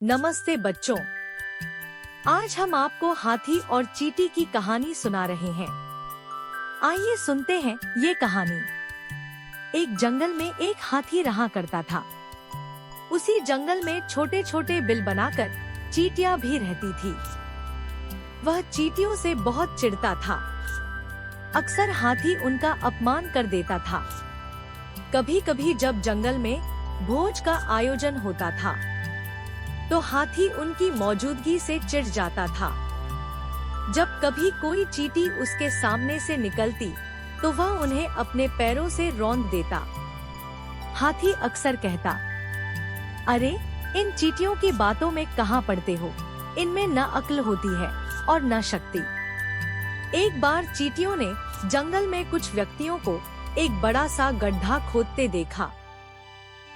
नमस्ते बच्चों, आज हम आपको हाथी और चींटी की कहानी सुना रहे हैं। आइए सुनते हैं ये कहानी। एक जंगल में एक हाथी रहा करता था। उसी जंगल में छोटे छोटे बिल बनाकर चींटियां भी रहती थी। वह चींटियों से बहुत चिढ़ता था। अक्सर हाथी उनका अपमान कर देता था। कभी कभी जब जंगल में भोज का आयोजन होता था तो हाथी उनकी मौजूदगी से चिढ़ जाता था। जब कभी कोई चींटी उसके सामने से निकलती तो वह उन्हें अपने पैरों से रौंद देता। हाथी अक्सर कहता, अरे इन चींटियों की बातों में कहाँ पड़ते हो, इनमें न अक्ल होती है और न शक्ति। एक बार चींटियों ने जंगल में कुछ व्यक्तियों को एक बड़ा सा गड्ढा खोदते देखा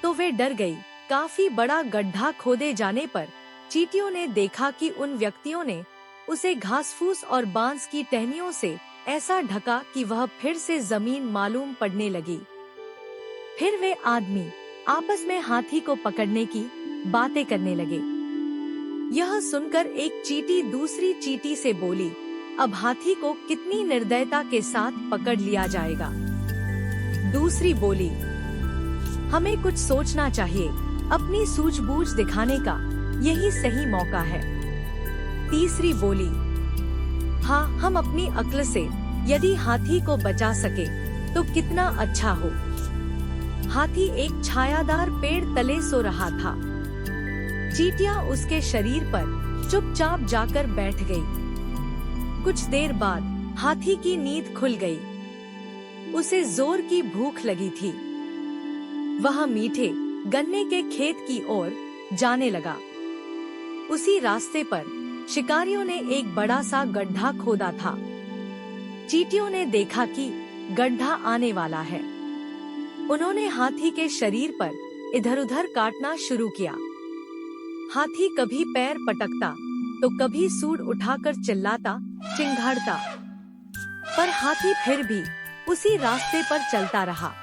तो वे डर गई। काफी बड़ा गड्ढा खोदे जाने पर चींटियों ने देखा कि उन व्यक्तियों ने उसे घास-फूस और बांस की टहनियों से ऐसा ढका कि वह फिर से जमीन मालूम पड़ने लगी। फिर वे आदमी आपस में हाथी को पकड़ने की बातें करने लगे। यह सुनकर एक चींटी दूसरी चींटी से बोली, अब हाथी को कितनी निर्दयता के साथ पकड़ लिया जाएगा। दूसरी बोली, हमें कुछ सोचना चाहिए, अपनी सूझबूझ दिखाने का यही सही मौका है। तीसरी बोली, हाँ, हम अपनी अक्ल से यदि हाथी को बचा सके तो कितना अच्छा हो। हाथी एक छायादार पेड़ तले सो रहा था। चींटियां उसके शरीर पर चुपचाप जाकर बैठ गई। कुछ देर बाद हाथी की नींद खुल गई। उसे जोर की भूख लगी थी। वह मीठे गन्ने के खेत की ओर जाने लगा। उसी रास्ते पर शिकारियों ने एक बड़ा सा गड्ढा खोदा था। चींटियों ने देखा कि गड्ढा आने वाला है। उन्होंने हाथी के शरीर पर इधर-उधर काटना शुरू किया। हाथी कभी पैर पटकता तो कभी सूंड उठाकर चिल्लाता, चिंघाड़ता, पर हाथी फिर भी उसी रास्ते पर चलता रहा।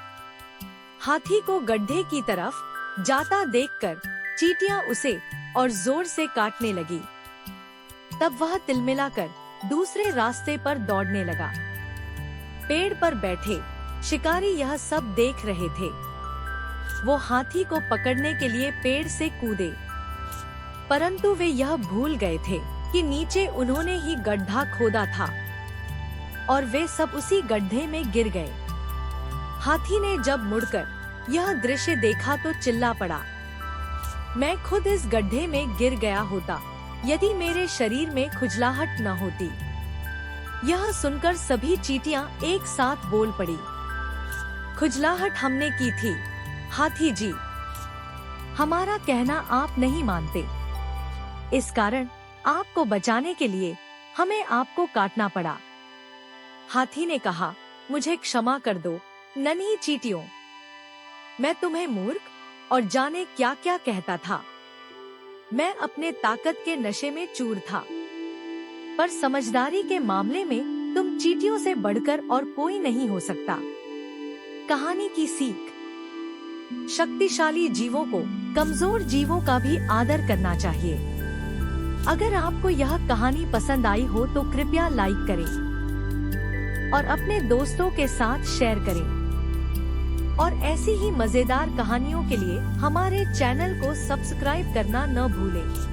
हाथी को गड्ढे की तरफ जाता देखकर चींटियां उसे और जोर से काटने लगी। तब वह तिलमिलाकर दूसरे रास्ते पर दौड़ने लगा। पेड़ पर बैठे शिकारी यह सब देख रहे थे। वो हाथी को पकड़ने के लिए पेड़ से कूदे, परंतु वे यह भूल गए थे कि नीचे उन्होंने ही गड्ढा खोदा था और वे सब उसी गड्ढे में गिर गए। हाथी ने जब मुड़कर यह दृश्य देखा तो चिल्ला पड़ा, मैं खुद इस गड्ढे में गिर गया होता यदि मेरे शरीर में खुजलाहट न होती। यह सुनकर सभी चींटियां एक साथ बोल पड़ी, खुजलाहट हमने की थी हाथी जी, हमारा कहना आप नहीं मानते, इस कारण आपको बचाने के लिए हमें आपको काटना पड़ा। हाथी ने कहा, मुझे क्षमा कर दो नन्ही चींटियों, मैं तुम्हें मूर्ख और जाने क्या क्या कहता था। मैं अपने ताकत के नशे में चूर था, पर समझदारी के मामले में तुम चींटियों से बढ़कर और कोई नहीं हो सकता। कहानी की सीख, शक्तिशाली जीवों को कमजोर जीवों का भी आदर करना चाहिए। अगर आपको यह कहानी पसंद आई हो तो कृपया लाइक करें और अपने दोस्तों के साथ शेयर करें। और ऐसी ही मजेदार कहानियों के लिए हमारे चैनल को सब्सक्राइब करना न भूलें।